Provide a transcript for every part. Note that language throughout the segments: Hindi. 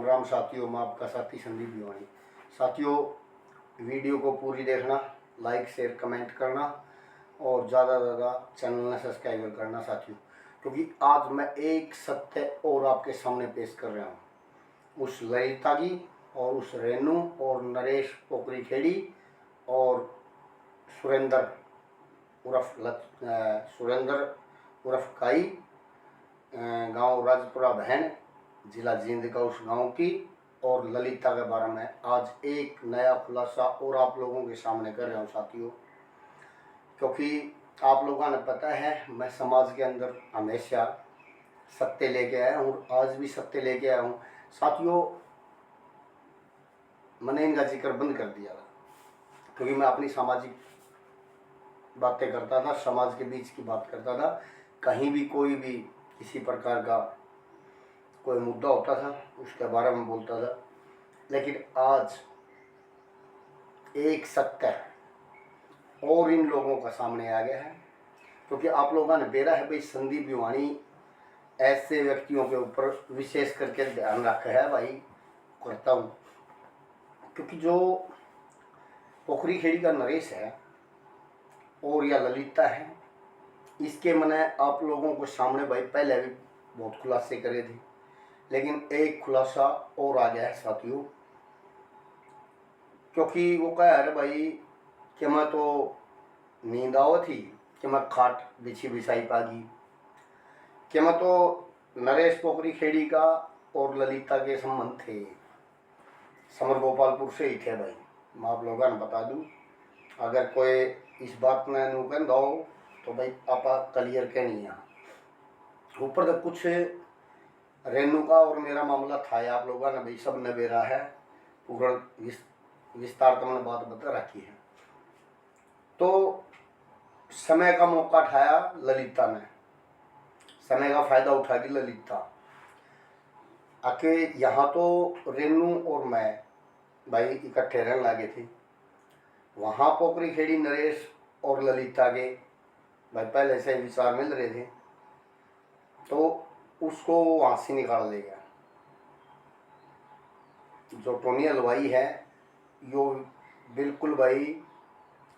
राम साथियों, मैं आपका साथी संदीप भिवानी। साथियों, वीडियो को पूरी देखना, लाइक शेयर कमेंट करना और ज़्यादा से ज़्यादा चैनल ने सब्सक्राइब करना साथियों, क्योंकि आज मैं एक सत्य और आपके सामने पेश कर रहा हूँ। उस ललिता की और उस रेनू और नरेश पोखरी खेड़ी और सुरेंद्र उर्फ काई, गांव राजपुरा बहन, जिला जींद का उस गांव की, और ललिता के बारे में आज एक नया खुलासा और आप लोगों के सामने कर रहा हूँ साथियों। क्योंकि आप लोगों ने पता है, मैं समाज के अंदर हमेशा सत्य लेके आया हूँ और आज भी सत्य लेके आया हूँ साथियों। मैंने इनका जिक्र बंद कर दिया था क्योंकि मैं अपनी सामाजिक बातें करता था, समाज के बीच की बात करता था। कहीं भी कोई भी किसी प्रकार का कोई मुद्दा होता था उसके बारे में बोलता था। लेकिन आज एक सत्य और इन लोगों का सामने आ गया है, क्योंकि आप लोगों ने बेरा है भाई, संदीप भिवानी ऐसे व्यक्तियों के ऊपर विशेष करके ध्यान रखा है भाई, करता हूँ। क्योंकि जो पोखरी खेड़ी का नरेश है और या ललिता है, इसके मैंने आप लोगों को सामने भाई पहले भी बहुत खुलासे करे थे, लेकिन एक खुलासा और आ गया है साथियों। क्योंकि वो कह रहे भाई कि मैं तो नींद आओ थी कि मैं खाट बिछी बिछाई पागी, कि मैं तो नरेश पोखरी खेड़ी का और ललिता के संबंध थे, समर गोपालपुर से ही थे भाई। मैं आप लोगों ने बता दूं, अगर कोई इस बात में नुकन दो तो भाई आपा क्लियर के नहीं है। ऊपर तक कुछ रेनू का और मेरा मामला था, आप लोगों ने भाई सब नबेरा है, पूरा विस्तार तो मैंने बात बता रखी है। तो समय का मौका उठाया ललिता ने, समय का फायदा उठा दी ललिता आके। यहाँ तो रेनू और मैं भाई इकट्ठे रहने लगे थे, वहाँ पोखरी खेड़ी नरेश और ललिता के भाई पहले से विचार मिल रहे थे, तो उसको वहाँ से निकाल ले गया। जो टोनी हलवाई है यो बिल्कुल भाई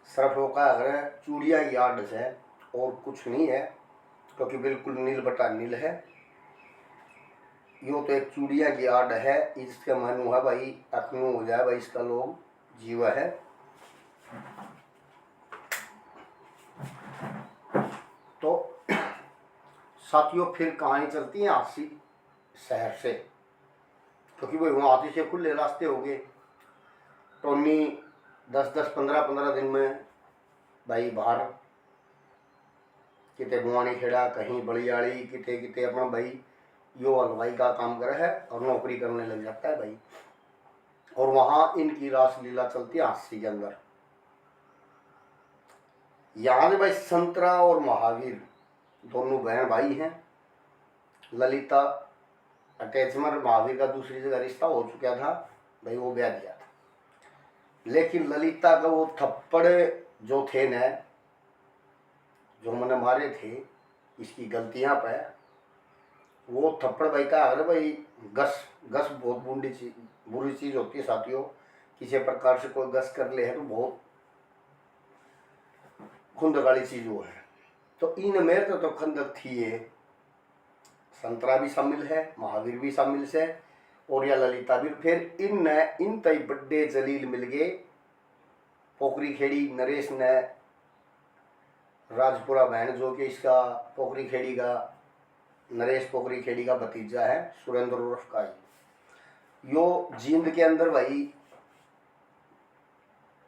सिर्फ वो का अगर चूड़िया की आड़ है और कुछ नहीं है, क्योंकि बिल्कुल नील बटा नील है। यो तो एक चूड़िया की आड़ है, इसके मनु है भाई अखनू हो जाए भाई, इसका लोग जीवा है। तो साथियों फिर कहानी चलती है आसी शहर से, क्योंकि भाई वहाँ आती से खुले रास्ते हो गए। टोनी 10-10, 15-15 दिन में भाई बाहर किते बुआनी खेड़ा, कहीं बलियाड़ी, किते किते अपना भाई यो हलवाई का काम करे है और नौकरी करने लग जाता है भाई। और वहाँ इनकी रासलीला चलती है आसी के अंदर। यहाँ से भाई संतरा और महावीर दोनों बहन भाई हैं। ललिता अटैचमेंट महावीर का दूसरी जगह रिश्ता हो चुका था भाई, वो ब्याह दिया था। लेकिन ललिता का वो थप्पड़ जो थे न, जो मैंने मारे थे इसकी गलतियां पे, वो थप्पड़ भाई का अगर भाई गस बहुत बुरी चीज होती है साथियों। किसी प्रकार से कोई गस कर ले है तो बहुत खुंदक वाली चीज वो है। तो इन में तो खंदक थी ये, संतरा भी शामिल है, महावीर भी शामिल से, और या ललिता भी। फिर इन तई बड़े जलील मिल गए। पोखरी खेड़ी नरेश ने राजपुरा बहन, जो कि इसका पोखरी खेड़ी का नरेश पोखरी खेड़ी का भतीजा है, सुरेंद्र उर्फ का यो जींद के अंदर भाई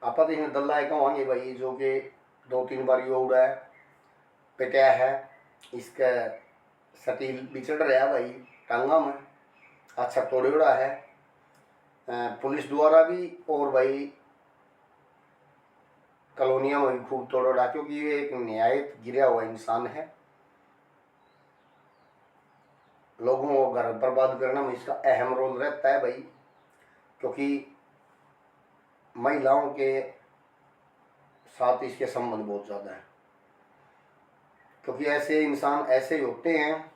आपा तो इसमें दल्ला है होंगे भाई, जो कि 2-3 बार यो उड़ा है, पिटाया है, इसका सटील बिछड़ रहा है भाई टांगा में, अच्छा तोड़े उड़ा है पुलिस द्वारा भी, और भाई कॉलोनिया में भी खूब तोड़ उड़ा, क्योंकि ये एक न्याय गिरा हुआ इंसान है। लोगों को घर बर्बाद करने में इसका अहम रोल रहता है भाई, क्योंकि महिलाओं के साथ इसके संबंध बहुत ज़्यादा है। क्योंकि ऐसे इंसान ऐसे ही होते हैं।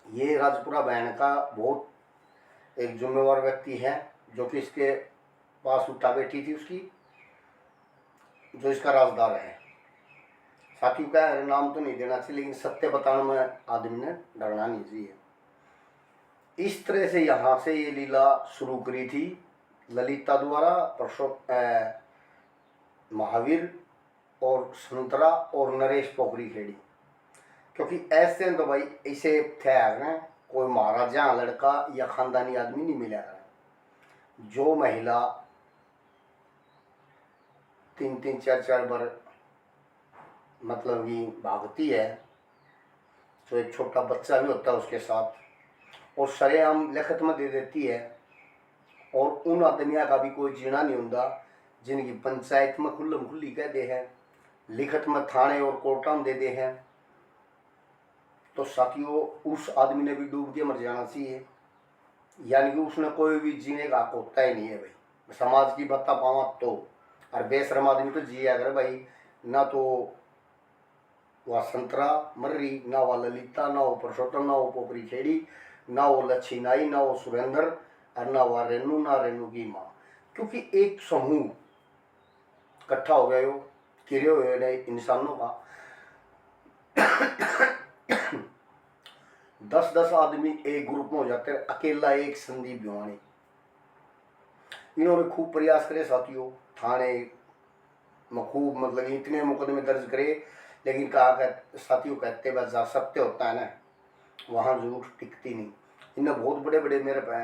ये राजपुरा बहन का बहुत एक जिम्मेवार व्यक्ति है जो कि इसके पास उठा बैठी थी उसकी, जो इसका राजदार है। साथियों का नाम तो नहीं देना चाहिए, लेकिन सत्य बताने में आदमी ने डरना नहीं चाहिए। इस तरह से यहाँ से ये लीला शुरू करी थी ललिता द्वारा महावीर और संतरा और नरेश पोखरी खेड़ी। क्योंकि ऐसे तो भाई ऐसे थे ना, कोई महाराजा लड़का या खानदानी आदमी नहीं मिला है जो महिला 3-3 4-4 बार मतलब कि भागती है, तो एक छोटा बच्चा भी होता है उसके साथ, और सरेआम लिखत में दे देती है, और उन आदमियों का भी कोई जीना नहीं होता जिनकी पंचायत में खुल्लम खुल्ली कह दे है, लिखत में थाने और कोर्टा में दे दे है। तो साथियों उस आदमी ने भी डूब के मर जाना चाहिए, यानी कि उसने कोई भी जीने का हक होता ही नहीं है भाई। समाज की बत्ता पावा तो, और बेशरम आदमी तो जिया अगर भाई, ना तो वह संतरा मर्री, ना वह ललिता, ना वो पुरुषोत्तम, ना वो पोखरी खेड़ी, ना वो लच्छी नाई, ना वो सुरेंद्र, और ना वह रेणु, ना रेणु की माँ। क्योंकि एक समूह इकट्ठा हो गया, किरे हुए इंसानों का 10-10 आदमी एक ग्रुप में हो जाते हैं, अकेला एक संदीप भिवानी। इन्होंने खूब प्रयास करे साथियों, थाने में खूब मतलब इतने मुकदमे दर्ज करे, लेकिन कहा कर साथियों कहते बस जहाँ सत्य होता है ना वहाँ झूठ टिकती नहीं। इन्हें बहुत बड़े बड़े मेरे पे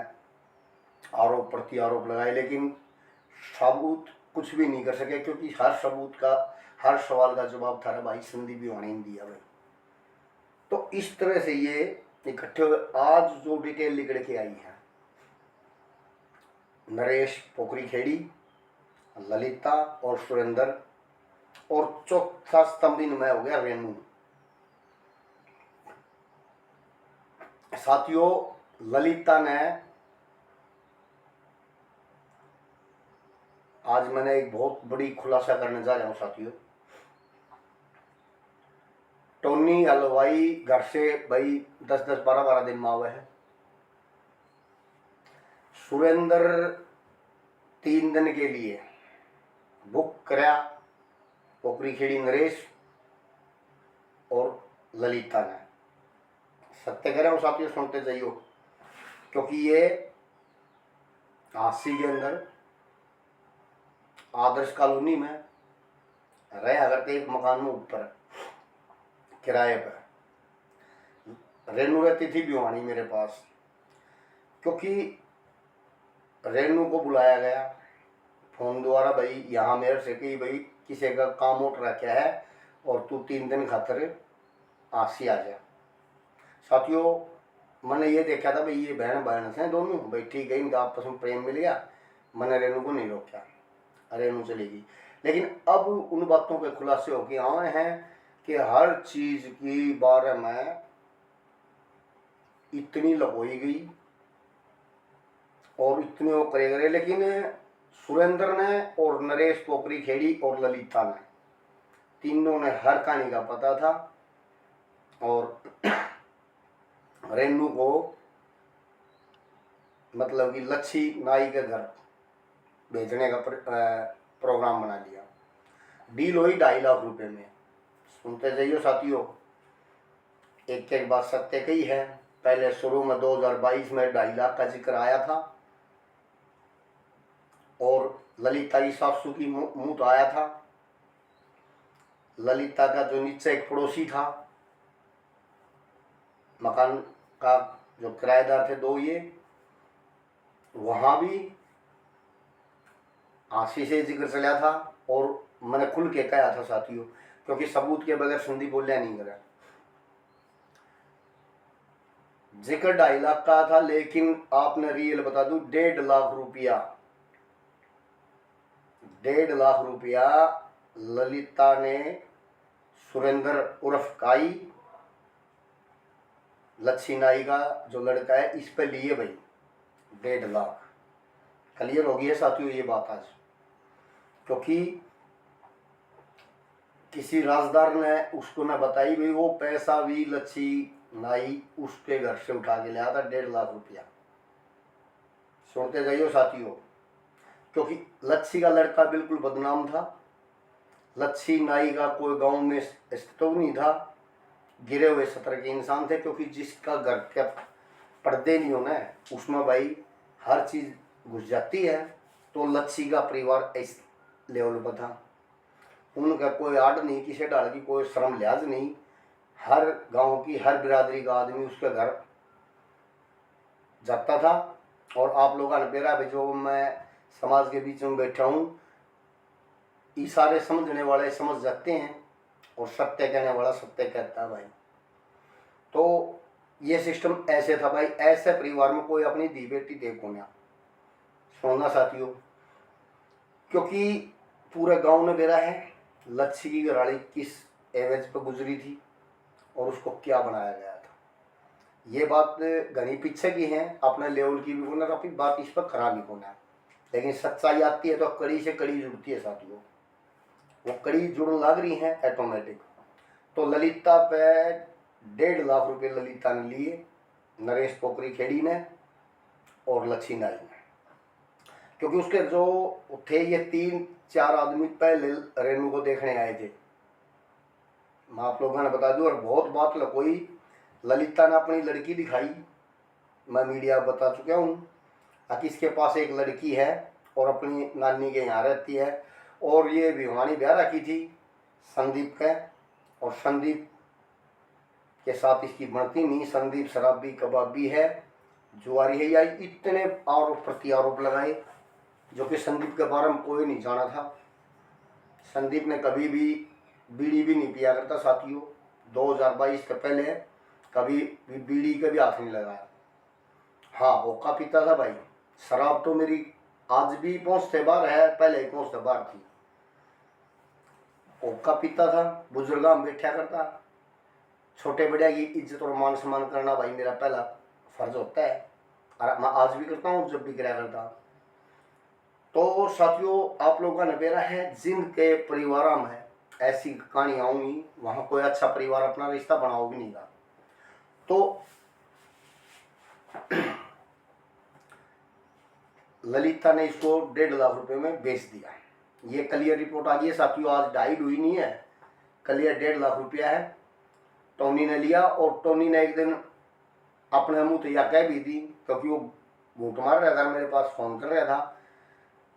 आरोप प्रति आरोप लगाए, लेकिन सबूत कुछ भी नहीं कर सके, क्योंकि हर सबूत का, हर सवाल का जवाब था भाई संदीप भिवानी ने दिया भाई। तो इस तरह से ये इकट्ठे हुए आज जो डिटेल निकल के आई है, नरेश पोखरी खेड़ी, ललिता और सुरेंद्र, और चौथा स्तंभ इनमें हो गया रेणु। साथियों ललिता ने, आज मैंने एक बहुत बड़ी खुलासा करने जा रहा हूं साथियों। टोनी हलवाई घर से भाई 10-10 12-12 दिन में आवे है। सुरेंद्र 3 दिन के लिए बुक कराया पोखरी खेड़ी नरेश और ललिता ने। सत्य कह रहा हूँ साथियों, सुनते जाइयो, क्योंकि ये हांसी के अंदर आदर्श कॉलोनी में रहे अगर तो एक मकान में ऊपर किराए पर। रेणु रहती थी भिवानी मेरे पास, क्योंकि रेणु को बुलाया गया फोन द्वारा, भाई यहाँ मेरे से कि भाई किसी का काम उठ रखा है और तू 3 दिन खातर आसी आ जा। साथियों मैंने ये देखा था भाई ये बहन बहन से दोनों, भाई ठीक है इनका आपस में प्रेम मिल गया, मैंने रेणु को नहीं रोका, रेणु चलेगी। लेकिन अब उन बातों के खुलासे होके आए हैं कि हर चीज की बारे में इतनी लगोई गई और इतने वो करे गए, लेकिन सुरेंद्र ने और नरेश पोखरी खेड़ी और ललिता ने, तीनों ने हर कहानी का पता था, और रेणु को मतलब कि लच्छी नाई के घर भेजने का प्रोग्राम बना लिया। डील हुई 2.5 लाख रुपए में। सुनते जाइयो साथियों, एक एक बात सत्य कही है। पहले शुरू में 2022 में 2.5 लाख का जिक्र आया था, और ललिता की सासू की मुंह तो आया था। ललिता का जो नीचे एक पड़ोसी था, मकान का जो किराएदार थे 2 ये, वहां भी आंसी से जिक्र चला था, और मैंने खुल के कहा था साथियों, क्योंकि सबूत के बगैर संदीप बोलिया नहीं करा। जिक्र 2.5 लाख का था, लेकिन आपने रियल बता दूं 1.5 लाख रुपया, 1.5 लाख रुपया ललिता ने सुरेंद्र उर्फ काई, लच्छी नाई का जो लड़का है, इस पे लिए भाई 1.5 लाख। क्लियर हो गई है साथियों ये बात आज, क्योंकि किसी राजदार ने उसको ना बताई भाई वो पैसा भी लच्छी नाई उसके घर से उठा के लाया था 1.5 लाख रुपया। सुनते जाइयो साथियों, क्योंकि लच्छी का लड़का बिल्कुल बदनाम था। लच्छी नाई का कोई गांव में अस्तित्व नहीं था। गिरे हुए सतर के इंसान थे, क्योंकि जिसका घर के पर्दे नहीं होना है उसमें भाई हर चीज़ घुस जाती है। तो लच्छी का परिवार इस लेवल पर था। उनका कोई आड़ नहीं, किसी डाल की कोई शर्म लिहाज नहीं। हर गांव की हर बिरादरी का आदमी उसके घर जाता था। और आप लोगों ने मेरा भी जो मैं समाज के बीच में बैठा हूँ, ये सारे समझने वाले समझ जाते हैं और सत्य कहने वाला सत्य कहता है भाई। तो ये सिस्टम ऐसे था भाई। ऐसे परिवार में कोई अपनी दी बेटी देखो ना, सुनना साथियों, क्योंकि पूरे गांव ने बेरा है लच्छी की घराड़ी किस एवज पर गुजरी थी और उसको क्या बनाया गया था। ये बात घनी पीछे की है, अपने लेवल की भी होना, अपनी बात इस पर खराब ही होना है। लेकिन सच्चाई आती है तो कड़ी से कड़ी जुड़ती है साथियों। वो कड़ी जुड़ने लग रही है ऑटोमेटिक। तो ललिता पे 1.5 लाख रुपए ललिता ने लिए, नरेश पोखरी खेड़ी ने और लच्छी नाई ने। क्योंकि उसके जो थे ये 3-4 आदमी पहले रेनू को देखने आए थे। मैं आप लोगों ने बता दूं, और बहुत बात लकोई। ललिता ने अपनी लड़की दिखाई, मैं मीडिया बता चुका हूँ कि इसके पास एक लड़की है और अपनी नानी के यहाँ रहती है। और ये भिवानी ब्याह रखी थी संदीप का, और संदीप के साथ इसकी बनती नहीं। संदीप शराबी कबाबी है, जुआरी है, या इतने आरोप प्रति आरोप लगाए जो कि संदीप के बारे में कोई नहीं जाना था। संदीप ने कभी भी बीड़ी भी नहीं पिया करता साथियों। 2022 के पहले कभी भी बीड़ी का भी हाथ नहीं लगाया। हाँ, होका पीता था भाई। शराब तो मेरी आज भी पहुँचते बार है, पहले ही पहुँचते बार थी। होका पीता था, बुजुर्गा में बैठा करता। छोटे बड़े की इज्जत और मान सम्मान करना भाई मेरा पहला फर्ज होता है, और मैं आज भी करता हूँ, जब भी कराया करता। तो साथियों, आप लोगों का नबेरा है जिनके परिवार में ऐसी कहानी आऊंगी, वहाँ कोई अच्छा परिवार अपना रिश्ता बनाओगे नहीं का। तो ललिता ने इसको 1.5 लाख रुपए में बेच दिया। ये क्लियर रिपोर्ट आ गई है साथियों, आज डाइड हुई नहीं है, क्लियर 1.5 लाख रुपया है। टोनी ने लिया, और टोनी ने एक दिन अपने मुँह तो यह कह भी दी, क्योंकि वो भूत मार रहा था, मेरे पास फोन कर रहा था।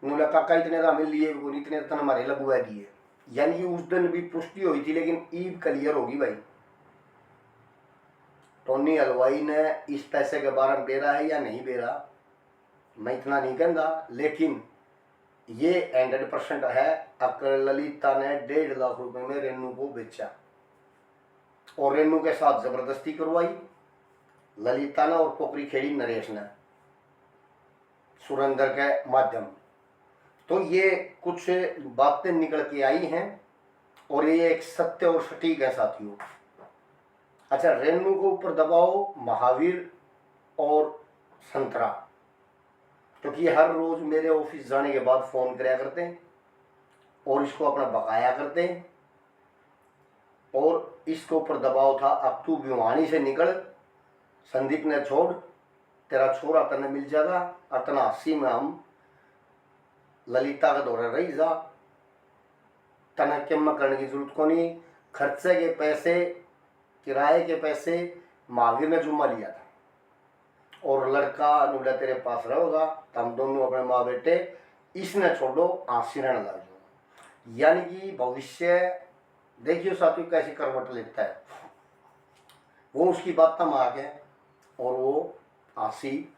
उन्होंने काका इतने का हमें लिए, इतने तन हमारे लगवा दिए। यानी कि उस दिन भी पुष्टि हुई थी, लेकिन ईद क्लियर होगी भाई। टोनी हलवाई ने इस पैसे के बारे में बेरा है या नहीं बेरा, मैं इतना नहीं कहूँगा, लेकिन ये 100% है। अगर ललिता ने 1.5 लाख रुपए में रेनू को बेचा और रेनू के साथ जबरदस्ती करवाई ललिता ने और पोखरी खेड़ी नरेश ने सुरेंद्र के माध्यम। तो ये कुछ बातें निकल के आई हैं और ये एक सत्य और सटीक है साथियों। अच्छा, रेनू को ऊपर दबाओ महावीर और संतरा, क्योंकि ये हर रोज मेरे ऑफिस जाने के बाद फोन कराया करते हैं और इसको अपना बकाया करते हैं। और इसके ऊपर दबाव था, अब तू भिवानी से निकल, संदीप ने छोड़, तेरा छोरा तने मिल जाएगा, और तना 80 में हम ललिता का दौरा रही जा, तना किम करने की जरूरत को नहीं। खर्चे के पैसे, किराए के पैसे महावीर ने जुम्मा लिया था, और लड़का नूला तेरे पास रहोगा, तो हम दोनों अपने माँ बेटे, इसने छोड़ो आंसी रहने लग जाओ। यानी कि भविष्य देखियो साथियों कैसे करवट लेता है। वो उसकी बात में आ गया और वो आंसी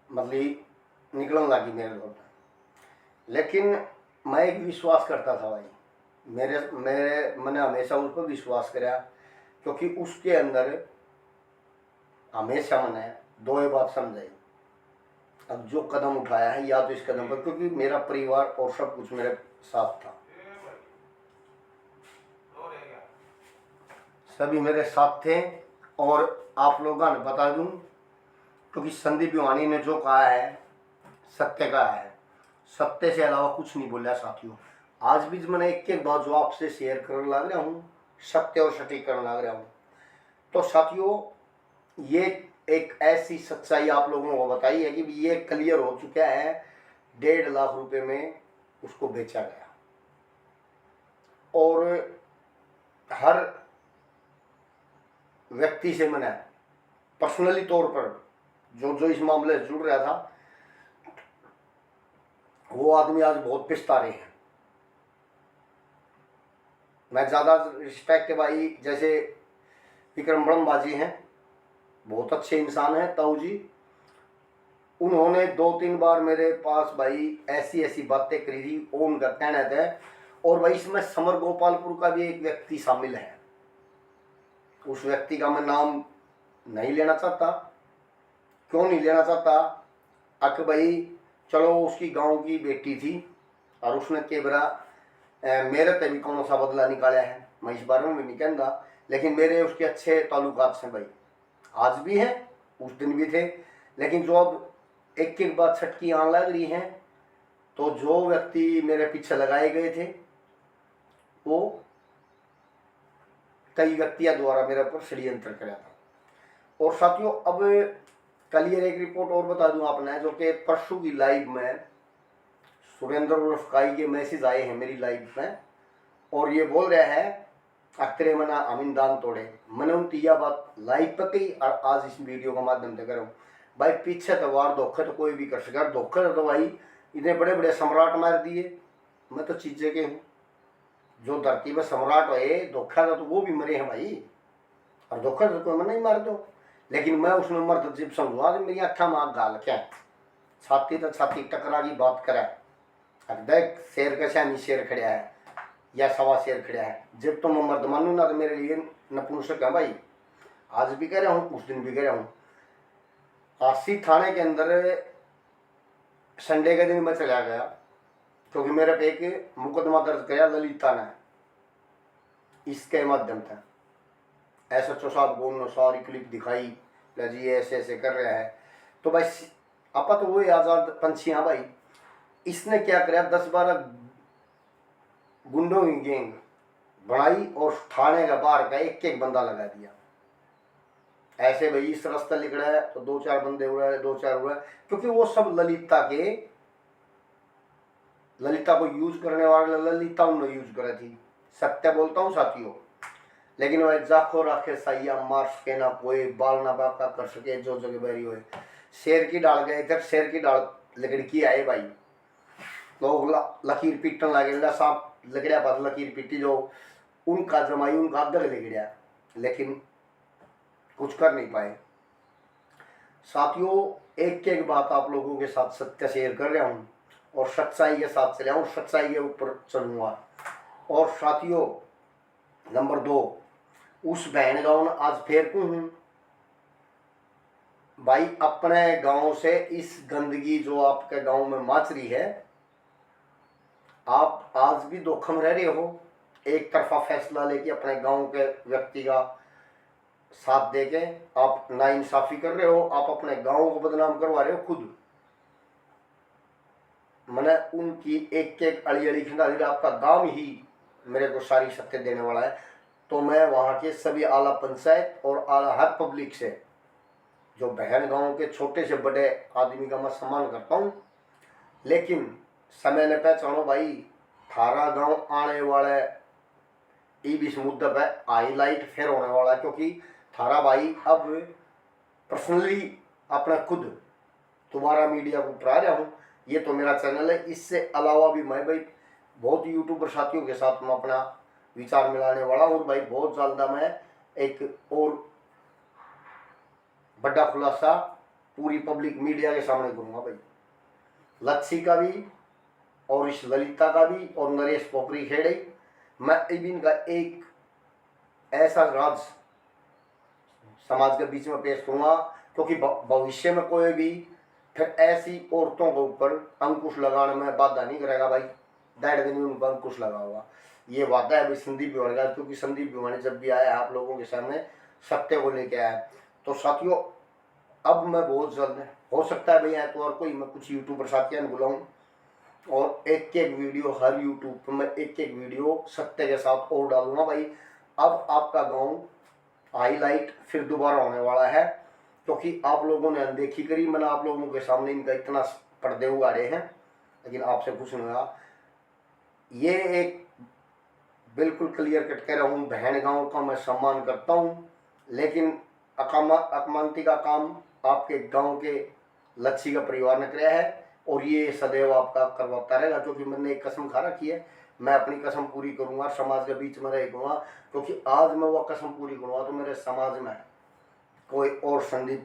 मतलब निकलने लगी मेरे लोग। लेकिन मैं एक विश्वास करता था भाई, मेरे मैंने हमेशा उस पर विश्वास कराया, क्योंकि उसके अंदर हमेशा मैंने 2 बात समझाई। अब जो कदम उठाया है, या तो इस कदम पर, क्योंकि मेरा परिवार और सब कुछ मेरे साथ था, सभी मेरे साथ थे। और आप लोगों ने बता दूं, क्योंकि संदीप भिवानी ने जो कहा है सत्य कहा है, सत्य से अलावा कुछ नहीं बोला साथियों। आज भी मैंने एक बात जो आपसे शेयर करने लग रहा हूँ, सत्य और सटीक करने लग रहा हूँ। तो साथियों, ये एक ऐसी सच्चाई आप लोगों को बताई है कि ये क्लियर हो चुका है, 1.5 लाख रुपए में उसको बेचा गया। और हर व्यक्ति से मैंने पर्सनली तौर पर जो इस मामले से जुड़ रहा था, वो आदमी आज बहुत पिछता रहे हैं। मैं ज़्यादा रिस्पेक्ट है भाई, जैसे विक्रम ब्रह्मबाजी हैं, बहुत अच्छे इंसान हैं ताऊ जी, उन्होंने 2-3 बार मेरे पास भाई ऐसी ऐसी बातें करी थी, उनका कहना था। और भाई इसमें समर गोपालपुर का भी एक व्यक्ति शामिल है, उस व्यक्ति का मैं नाम नहीं लेना चाहता। क्यों नहीं लेना चाहता? अक भाई चलो उसकी गांव की बेटी थी और उसने केबरा मेरे ते भी कौन सा बदला निकाला है, मैं इस बारे में नहीं कहता, लेकिन मेरे उसके अच्छे ताल्लुकात हैं भाई, आज भी हैं, उस दिन भी थे। लेकिन जो अब एक एक बात छटकी आने लग रही हैं, तो जो व्यक्ति मेरे पीछे लगाए गए थे वो कई व्यक्तियों द्वारा मेरे ऊपर षड्यंत्र कराया था। और साथियों अब कल ये एक रिपोर्ट और बता दूं आपने, जो कि परसों की लाइव में सुरेंद्र उर्फ काई के मैसेज आए हैं मेरी लाइव में, और ये बोल रहा है अक्तरे मना अमीन दान तोड़े। मैंने उनकी यह बात लाइव पर कही और आज इस वीडियो के माध्यम से करूँ। भाई पीछे तो वार धोखे तो कोई भी कर सका, धोखे तो भाई इतने बड़े बड़े सम्राट मार दिए। मैं तो चीज़ें के हूँ, जो धरती में सम्राट हुए धोखा था तो वो भी मरे हैं भाई, और धोखा तो कोई मैं नहीं मार दो। लेकिन मैं उसमें मर्द जब समझुआ मेरी अखा में आग गाल क्या छाती तो छाती टकरा की बात करे, देख शेर का नहीं शेर खड़ा है या सवा शेर खड़ा है, जब तो मैं मर्द मानू ना तो मेरे लिए नपुंसक है भाई। आज भी कह रहा हूँ, उस दिन भी कह रहा हूँ। आसी थाने के अंदर संडे के दिन मैं चला गया, क्योंकि मेरे पे एक मुकदमा दर्ज किया ललिता ने, इसके माध्यम से SHO साहब को उन्होंने सारी क्लिप दिखाई, जी ऐसे ऐसे कर रहा है। तो भाई आपा तो वही आज़ाद पंछियाँ भाई, इसने क्या कराया, 10-12 गुंडों की गैंग बनाई और थाने का बाहर का एक एक बंदा लगा दिया। ऐसे भाई इस रास्ता लिख रहा है तो 2-4 बंदे हुए, 2-4 हुए, क्योंकि वो सब ललिता को यूज करने वाले ललिता उन्होंने यूज करी थी। सत्य बोलता हूँ साथियों, लेकिन वह जाखो राखे साइया मार सके ना कोई, बाल ना बाका कर सके जो जगह बैरी हुए। शेर की डाल गए इधर, शेर की डाल लकड़ी आए भाई, लोग लकीर पीटन लगे, सांप लकड़िया पास लकीर पीटी, जो उनका जमाई उनका दग लकड़िया, लेकिन कुछ कर नहीं पाए। साथियों एक एक बात आप लोगों के साथ सत्य शेयर कर रहा हूँ और सच्चाई के साथ चले हूँ, सच्चाई के ऊपर चलूँगा। और साथियों नंबर 2, उस बहन गाँव आज फेर क्यों हूँ भाई, अपने गांव से इस गंदगी जो आपके गांव में मच रही है, आप आज भी जोखिम रह रहे हो। एक तरफा फैसला लेके अपने गांव के व्यक्ति का साथ देके आप नाइंसाफी कर रहे हो, आप अपने गांव को बदनाम करवा रहे हो खुद। मैंने उनकी एक एक अड़ी अड़ी खंडाली, आपका गांव ही मेरे को सारी सत्य देने वाला है। तो मैं वहाँ के सभी आला पंचायत और आला हर पब्लिक से, जो बहन गांव के छोटे से बड़े आदमी का मैं सम्मान करता हूँ, लेकिन समय ने पहचानो भाई, थारा गांव आने वाले इस मुद्दे पर हाईलाइट फिर होने वाला है, क्योंकि थारा भाई अब पर्सनली अपना खुद दोबारा मीडिया को उठा रहा हूँ। ये तो मेरा चैनल है, इससे अलावा भी मैं भाई बहुत यूट्यूबर साथियों के साथ मैं अपना विचार मिलाने वाला हूँ। और भाई बहुत ज़्यादा मैं एक और बड़ा खुलासा पूरी पब्लिक मीडिया के सामने करूँगा भाई, लच्छी का भी और इस ललिता का भी और नरेश पोखरी खेड़े। मैं इबिन का एक ऐसा राज समाज के बीच में पेश करूँगा, क्योंकि भविष्य में कोई भी फिर ऐसी औरतों के ऊपर अंकुश लगाने में बाधा नहीं करेगा भाई, 1.5 दिन में उनको अंकुश लगा हुआ। ये वादा है भाई संदीप भिवानी का, क्योंकि संदीप भिवानी जब भी आया आप लोगों के सामने सत्य को लेके आया। तो साथियों अब मैं बहुत जल्द, हो सकता है भैया तो और कोई मैं कुछ यूट्यूबर साथियों ने बुलाऊँ और एक एक वीडियो हर यूट्यूब पर मैं एक एक वीडियो सत्य के साथ और डालूंगा भाई। अब आपका गांव हाईलाइट फिर दोबारा होने वाला है, क्योंकि आप लोगों ने अनदेखी करी। मैंने आप लोगों के सामने इनका इतना पर्दे उगाड़े हैं, लेकिन आपसे कुछ नहीं हुआ। ये एक बिल्कुल क्लियर कट कह रहा हूँ, बहन गांव का मैं सम्मान करता हूँ, लेकिन अकमानती का काम आपके गांव के लच्छी का परिवार ने कराया है, और ये सदैव आपका करवाता रहेगा। क्योंकि मैंने एक कसम खा रखी है, मैं अपनी कसम पूरी करूँगा, समाज के बीच में रहूँगा। क्योंकि आज मैं वो कसम पूरी करूँगा तो मेरे समाज में कोई और संदिग्ध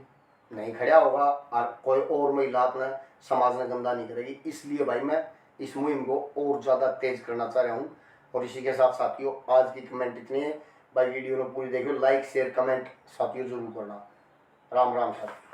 नहीं खड़ा होगा, और कोई और महिला अपना समाज में गंदा नहीं करेगी। इसलिए भाई मैं इस मुहिम को और ज़्यादा तेज करना चाह रहा हूँ। और इसी के साथ साथियों, आज की कमेंट इतनी है भाई। वीडियो में पूरी देखियो, लाइक शेयर कमेंट साथियों जरूर करना। राम राम साथियों।